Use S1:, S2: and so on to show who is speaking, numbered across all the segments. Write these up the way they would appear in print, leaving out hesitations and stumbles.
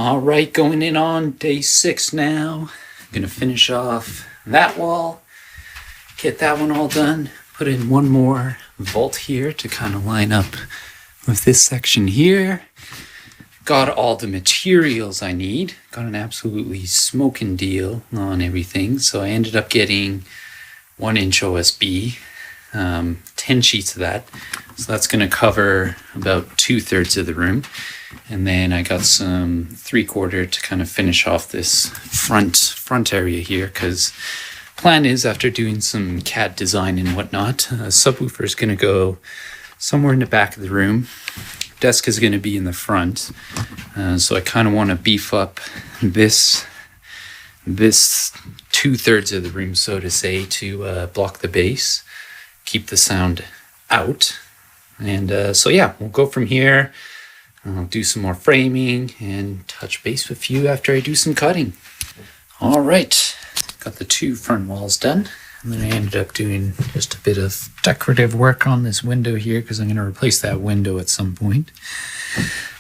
S1: All right, going in on day 6 now. Gonna finish off that wall, get that one all done, put in one more vault here to kind of line up with this section here. Got all the materials I need. Got an absolutely smoking deal on everything. So I ended up getting 1-inch OSB, 10 sheets of that. So that's going to cover about 2/3 of the room. And then I got some 3/4 to kind of finish off this front area here, because plan is, after doing some CAD design and whatnot, subwoofer is going to go somewhere in the back of the room. Desk is going to be in the front. So I kind of want to beef up this 2/3 of the room, so to say, to block the bass, keep the sound out. And so yeah, we'll go from here. I'll do some more framing and touch base with you after I do some cutting. All right, got the 2 front walls done. And then I ended up doing just a bit of decorative work on this window here, because I'm going to replace that window at some point.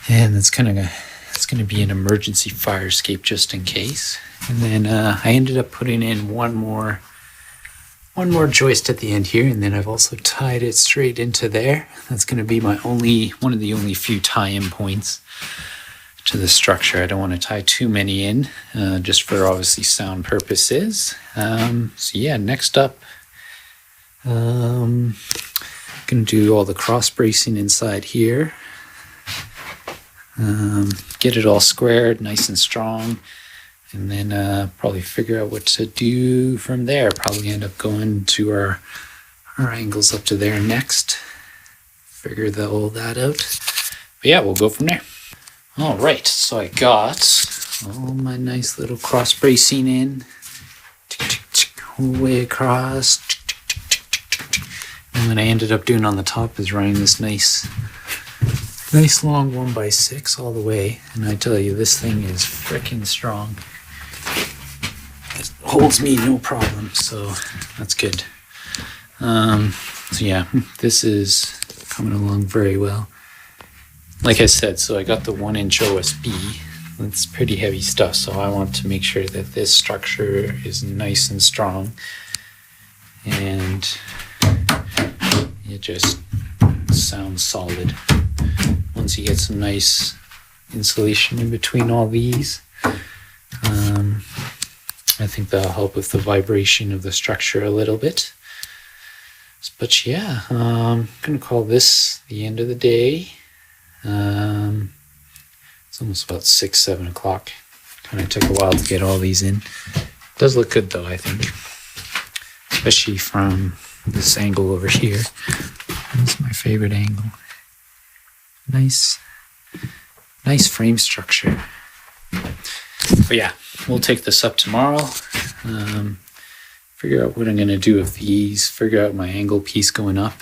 S1: And it's going to be an emergency fire escape just in case. And then I ended up putting in one more joist at the end here, and then I've also tied it straight into there. That's going to be one of the only few tie-in points to the structure. I don't want to tie too many in, just for obviously sound purposes. So yeah, next up, going to do all the cross bracing inside here. Get it all squared, nice and strong. And then probably figure out what to do from there. Probably end up going to our angles up to there next. Figure all that out. But yeah, we'll go from there. All right, so I got all my nice little cross bracing in. All the way across. And what I ended up doing on the top is running this nice long 1x6 all the way. And I tell you, this thing is freaking strong. It holds me no problem, so that's good. So yeah, this is coming along very well. Like I said, so I got the 1-inch OSB. It's pretty heavy stuff, so I want to make sure that this structure is nice and strong. And it just sounds solid. Once you get some nice insulation in between all these, I think that'll help with the vibration of the structure a little bit. But yeah, I'm going to call this the end of the day. It's almost about 6-7 o'clock. Kind of took a while to get all these in. It does look good though, I think. Especially from this angle over here. That's my favorite angle. Nice frame structure. But yeah, we'll take this up tomorrow. Figure out what I'm going to do with these. Figure out my angle piece going up.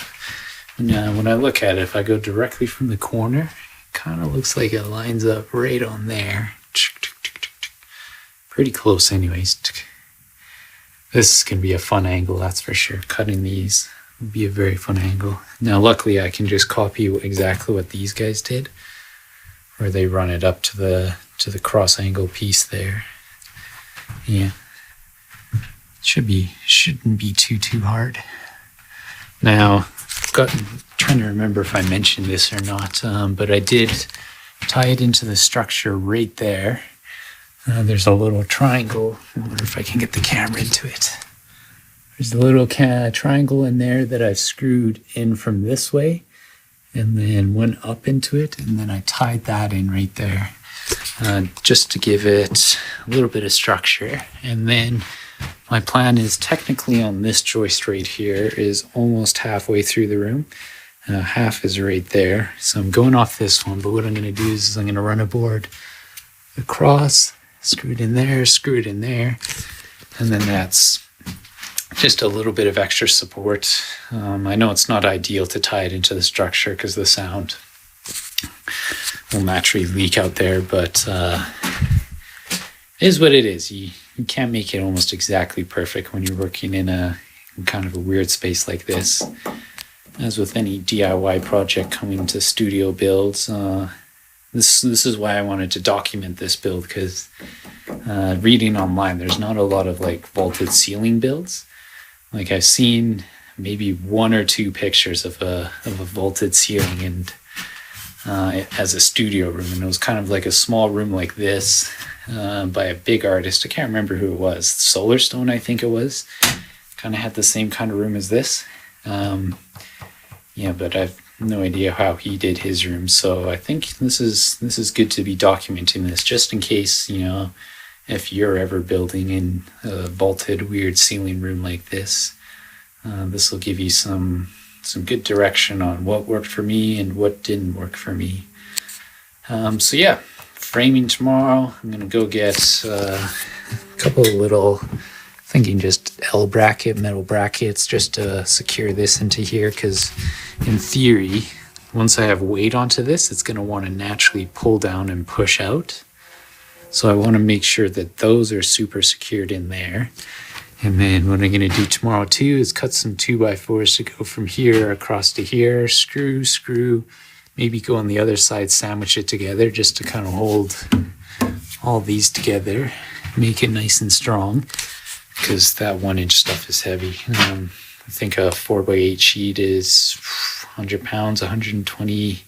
S1: And when I look at it, if I go directly from the corner, it kind of looks like it lines up right on there. Pretty close anyways. This is going to be a fun angle, that's for sure. Cutting these will be a very fun angle. Now, luckily, I can just copy exactly what these guys did, where they run it up to the cross angle piece there. Yeah, shouldn't be too hard. Now, trying to remember if I mentioned this or not, but I did tie it into the structure right there. There's a little triangle. I wonder if I can get the camera into it. There's a little triangle in there that I screwed in from this way, and then went up into it, and then I tied that in right there, just to give it a little bit of structure. And then my plan is, technically on this joist right here is almost halfway through the room. Half is right there. So I'm going off this one, but what I'm going to do is I'm going to run a board across, screw it in there, and then that's just a little bit of extra support. I know it's not ideal to tie it into the structure because the sound will naturally leak out there, but it is what it is. You can't make it almost exactly perfect when you're working in kind of a weird space like this. As with any DIY project coming to studio builds, this is why I wanted to document this build, because reading online, there's not a lot of like vaulted ceiling builds. Like I've seen maybe one or two pictures of a vaulted ceiling and as a studio room, and it was kind of like a small room like this by a big artist. I can't remember who it was. Solarstone, I think it was. Kind of had the same kind of room as this. Yeah, but I've no idea how he did his room. So I think this is good to be documenting this, just in case, you know, if you're ever building in a vaulted weird ceiling room like this. This will give you some good direction on what worked for me and what didn't work for me. So yeah, framing tomorrow. I'm gonna go get a couple of little, thinking just metal brackets, just to secure this into here, because in theory, once I have weight onto this, it's gonna want to naturally pull down and push out. So I want to make sure that those are super secured in there. And then what I'm going to do tomorrow too is cut some 2x4s to go from here across to here, screw, maybe go on the other side, sandwich it together just to kind of hold all these together, make it nice and strong, because that 1-inch stuff is heavy. I think a 4x8 sheet is 100 pounds, 120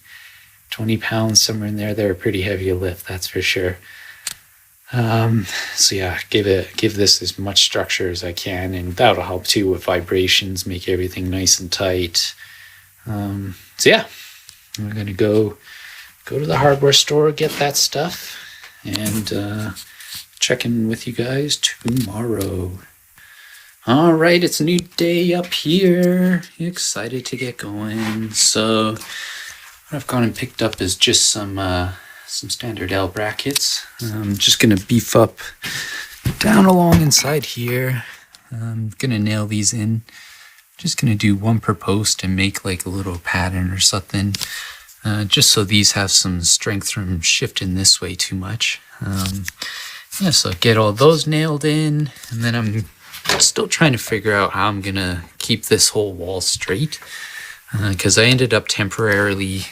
S1: pounds, somewhere in there. They're a pretty heavy to lift, that's for sure. So yeah, give this as much structure as I can, and that'll help too with vibrations, make everything nice and tight. So yeah, we're gonna go to the hardware store, get that stuff, and check in with you guys tomorrow. All right, it's a new day up here. Excited to get going. So what I've gone and picked up is just some standard L brackets. I'm just gonna beef up down along inside here. I'm gonna nail these in. Just gonna do one per post and make like a little pattern or something, just so these have some strength from shifting this way too much. Yeah, so get all those nailed in, and then I'm still trying to figure out how I'm gonna keep this whole wall straight, because I ended up temporarily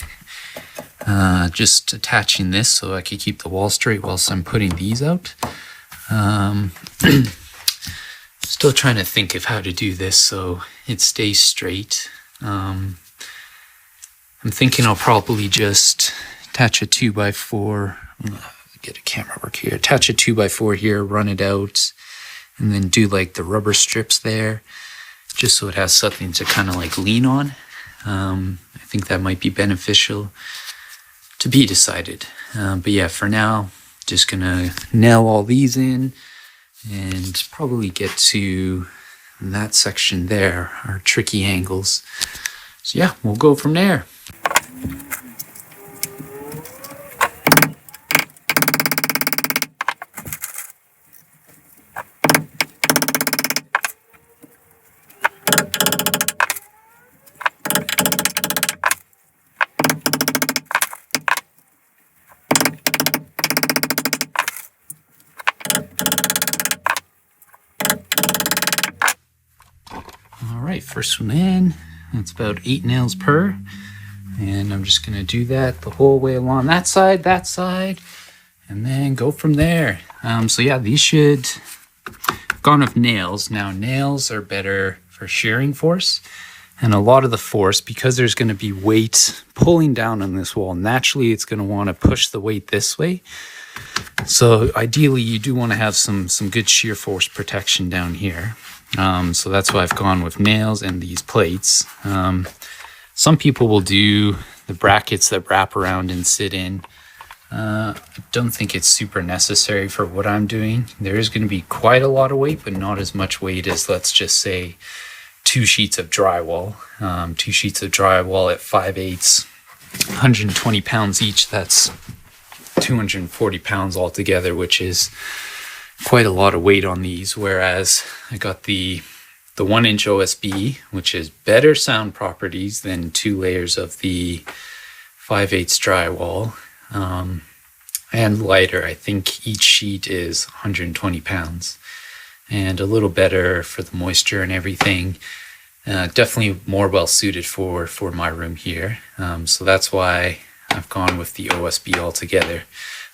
S1: just attaching this so I could keep the wall straight whilst I'm putting these out. Still trying to think of how to do this so it stays straight. I'm thinking I'll probably just attach a 2x4, get a camera work here, attach a 2x4 here, run it out, and then do like the rubber strips there, just so it has something to kind of like lean on. I think that might be beneficial. To be decided. But yeah, for now, just gonna nail all these in and probably get to that section there, our tricky angles. So yeah, we'll go from there. First one in, it's about 8 nails per, and I'm just gonna do that the whole way along that side, and then go from there. So yeah, these should gone with nails. Now nails are better for shearing force, and a lot of the force, because there's going to be weight pulling down on this wall, naturally it's going to want to push the weight this way. So ideally you do want to have some good shear force protection down here. So that's why I've gone with nails and these plates. Some people will do the brackets that wrap around and sit in. I don't think it's super necessary for what I'm doing. There is going to be quite a lot of weight, but not as much weight as, let's just say, 2 sheets of drywall. 2 sheets of drywall at 5/8, 120 pounds each. That's 240 pounds altogether, which is quite a lot of weight on these. Whereas I got the 1-inch OSB, which is better sound properties than 2 layers of the 5/8 drywall, and lighter. I think each sheet is 120 pounds, and a little better for the moisture and everything. Definitely more well suited for my room here. So that's why I've gone with the OSB altogether.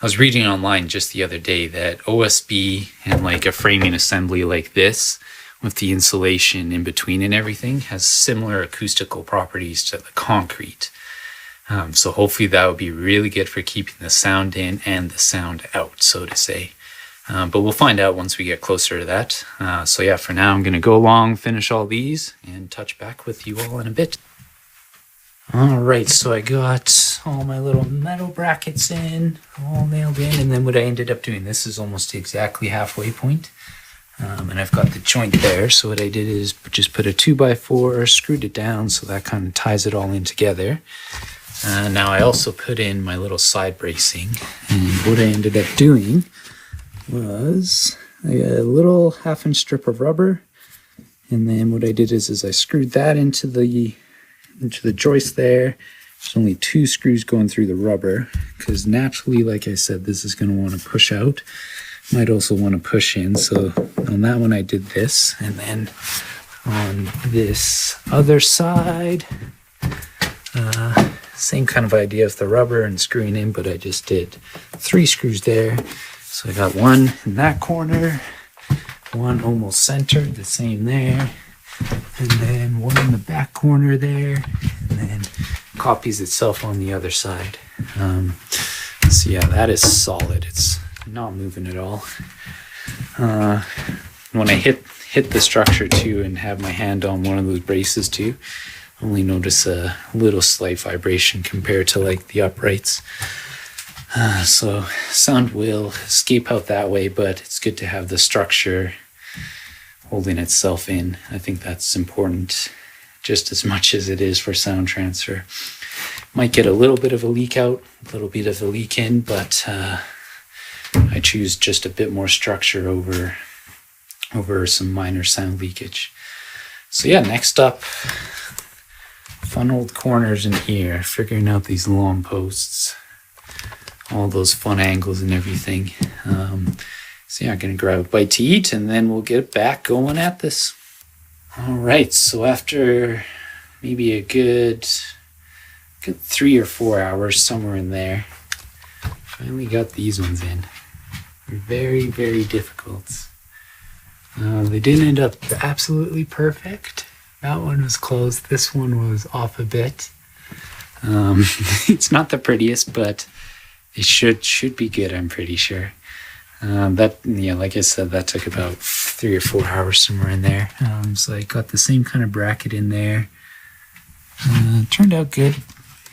S1: I was reading online just the other day that OSB and like a framing assembly like this with the insulation in between and everything has similar acoustical properties to the concrete. So hopefully that would be really good for keeping the sound in and the sound out, so to say. But we'll find out once we get closer to that. So yeah, for now I'm going to go along, finish all these, and touch back with you all in a bit. All right, so I got all my little metal brackets in, all nailed in, and then what I ended up doing, this is almost exactly halfway point. And I've got the joint there, so what I did is just put a 2x4, screwed it down, so that kind of ties it all in together. Now I also put in my little side bracing, and what I ended up doing was I got a little 1/2-inch strip of rubber, and then what I did is I screwed that into the joist there. There's only 2 screws going through the rubber, because naturally, like I said, this is going to want to push out. Might also want to push in, so on that one I did this, and then on this other side, same kind of idea with the rubber and screwing in, but I just did 3 screws there. So I got one in that corner, one almost centered, the same there, and then one in the back corner there, and then copies itself on the other side. So yeah, that is solid. It's not moving at all. When I hit the structure too and have my hand on one of those braces too, I only notice a little slight vibration compared to like the uprights. So sound will escape out that way, but it's good to have the structure holding itself in. I think that's important just as much as it is for sound transfer. Might get a little bit of a leak out, a little bit of a leak in, but I choose just a bit more structure over some minor sound leakage. So yeah, next up, fun old corners in here, figuring out these long posts, all those fun angles and everything. So yeah, I'm gonna grab a bite to eat and then we'll get back going at this. All right, so after maybe a good 3 or 4 hours, somewhere in there, finally got these ones in. Very, very difficult. They didn't end up absolutely perfect. That one was close. This one was off a bit. It's not the prettiest, but it should be good, I'm pretty sure. Like I said, that took about 3 or 4 hours, somewhere in there. So I got the same kind of bracket in there. Turned out good.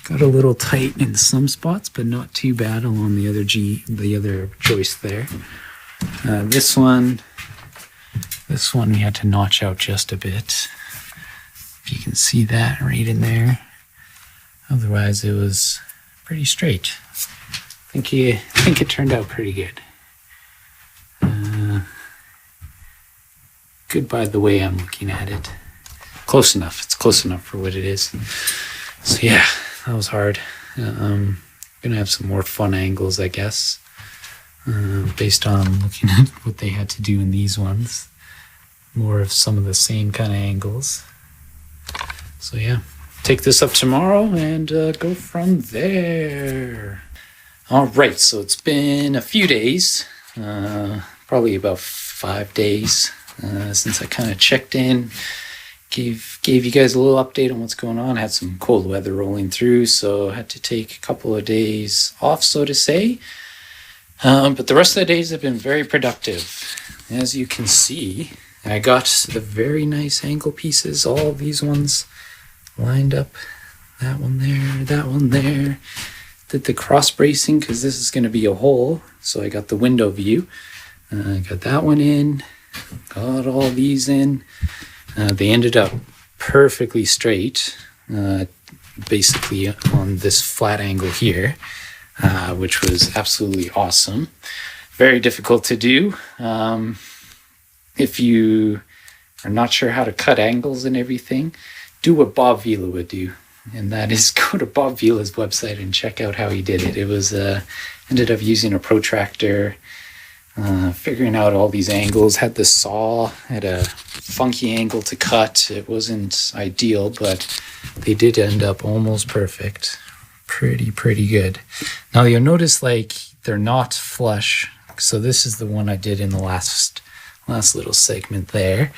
S1: Got a little tight in some spots, but not too bad along the other joist there. This one we had to notch out just a bit. If you can see that right in there. Otherwise, it was pretty straight. I think it turned out pretty good. Good by the way I'm looking at it. Close enough. It's close enough for what it is. So yeah, that was hard. Gonna have some more fun angles, I guess, based on looking at what they had to do in these ones. More of some of the same kind of angles. So yeah, take this up tomorrow and go from there. All right, so it's been a few days, probably about 5 days since I kind of checked in. Gave you guys a little update on what's going on. I had some cold weather rolling through, so I had to take a couple of days off, so to say. But the rest of the days have been very productive. As you can see, I got the very nice angle pieces, all of these ones lined up. That one there, that one there. Did the cross bracing because this is going to be a hole, so I got the window view. I got that one in, got all these in. They ended up perfectly straight, basically on this flat angle here, which was absolutely awesome. Very difficult to do. If you are not sure how to cut angles and everything, do what Bob Vila would do. And that is go to Bob Vila's website and check out how he did it. It was, ended up using a protractor, figuring out all these angles, had the saw at a funky angle to cut. It wasn't ideal, but they did end up almost perfect. pretty good. Now you'll notice like they're not flush. So this is the one I did in the last little segment there.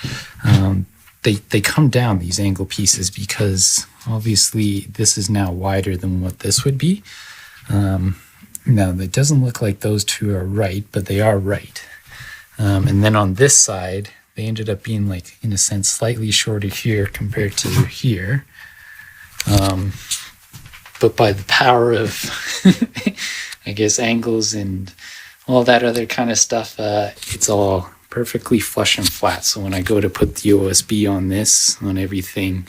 S1: They come down, these angle pieces, because obviously this is now wider than what this would be. Now it doesn't look like those two are right, but they are right. And then on this side, they ended up being like, in a sense, slightly shorter here compared to here. But by the power of, I guess, angles and all that other kind of stuff, it's all perfectly flush and flat. So when I go to put the OSB on this, on everything,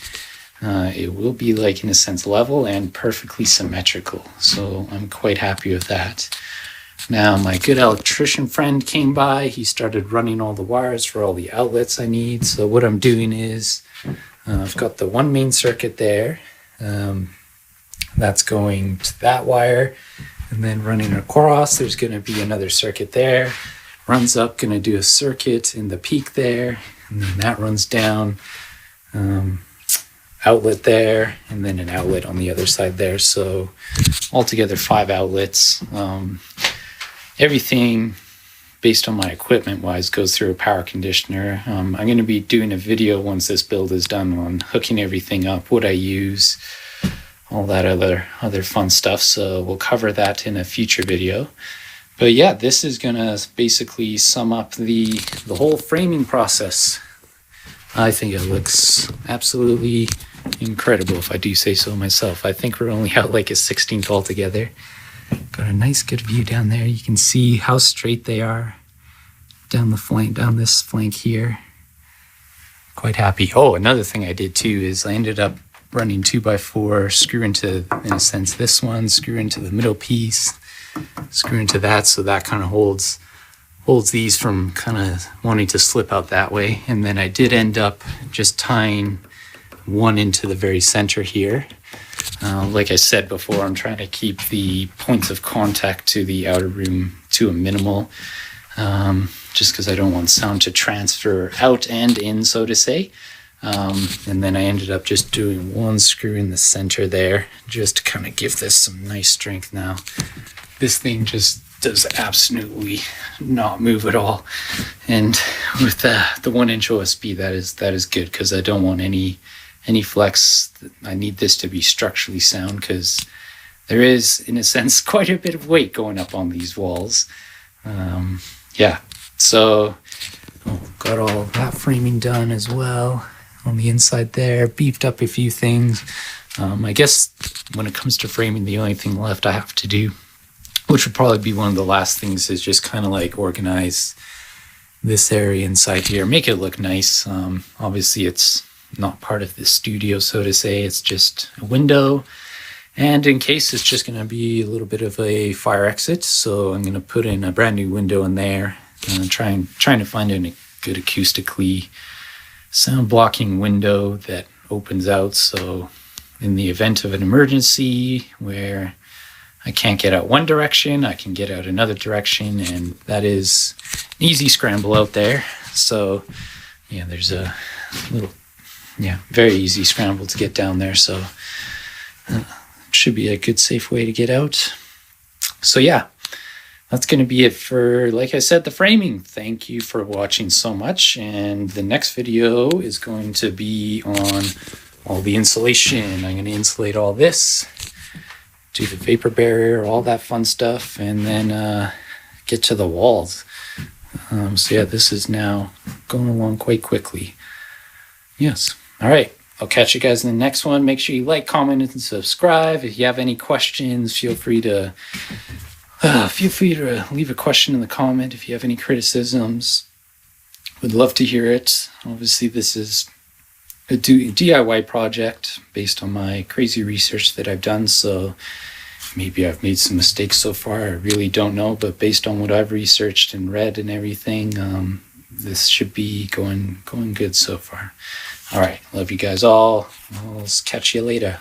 S1: it will be like, in a sense, level and perfectly symmetrical. So I'm quite happy with that. Now my good electrician friend came by. He started running all the wires for all the outlets I need. So what I'm doing is I've got the one main circuit there. That's going to that wire, and then running across, there's going to be another circuit there. Runs up, going to do a circuit in the peak there, and then that runs down, outlet there, and then an outlet on the other side there. So altogether 5 outlets. Everything based on my equipment wise goes through a power conditioner. I'm going to be doing a video once this build is done on hooking everything up, what I use, all that other fun stuff. So we'll cover that in a future video. But yeah, this is gonna basically sum up the whole framing process. I think it looks absolutely incredible, if I do say so myself. I think we're only out like a 16th altogether. Got a nice good view down there. You can see how straight they are down the flank, down this flank here. Quite happy. Oh, another thing I did too is I ended up running 2x4, screw into, in a sense, this one, screw into the middle piece, screw into that, so that kind of holds these from kind of wanting to slip out that way. And then I did end up just tying one into the very center here. Like I said before, I'm trying to keep the points of contact to the outer room to a minimal, just because I don't want sound to transfer out and in, so to say. And then I ended up just doing one screw in the center there, just to kind of give this some nice strength now. This thing just does absolutely not move at all. And with the 1-inch OSB, that is good, because I don't want any flex. I need this to be structurally sound, because there is, in a sense, quite a bit of weight going up on these walls. Yeah, so got all that framing done as well. On the inside there, beefed up a few things. I guess when it comes to framing, the only thing left I have to do, which would probably be one of the last things, is just kind of like organize this area inside here, make it look nice. Obviously it's not part of the studio, so to say. It's just a window, and in case it's just going to be a little bit of a fire exit, so I'm going to put in a brand new window in there, and trying to find a good acoustically sound blocking window that opens out, so in the event of an emergency where I can't get out one direction, I can get out another direction, and that is an easy scramble out there. So yeah, there's a little, very easy scramble to get down there, so it should be a good safe way to get out. So yeah, that's going to be it for, like I said, the framing. Thank you for watching so much. And the next video is going to be on all the insulation. I'm going to insulate all this, do the vapor barrier, all that fun stuff, and then get to the walls. So yeah, this is now going along quite quickly. Yes. All right. I'll catch you guys in the next one. Make sure you like, comment, and subscribe. If you have any questions, feel free to leave a question in the comment. If you have any criticisms, would love to hear it. Obviously, this is a DIY project based on my crazy research that I've done, so maybe I've made some mistakes so far. I really don't know, but based on what I've researched and read and everything, this should be going good so far. All right, love you guys all. I'll catch you later.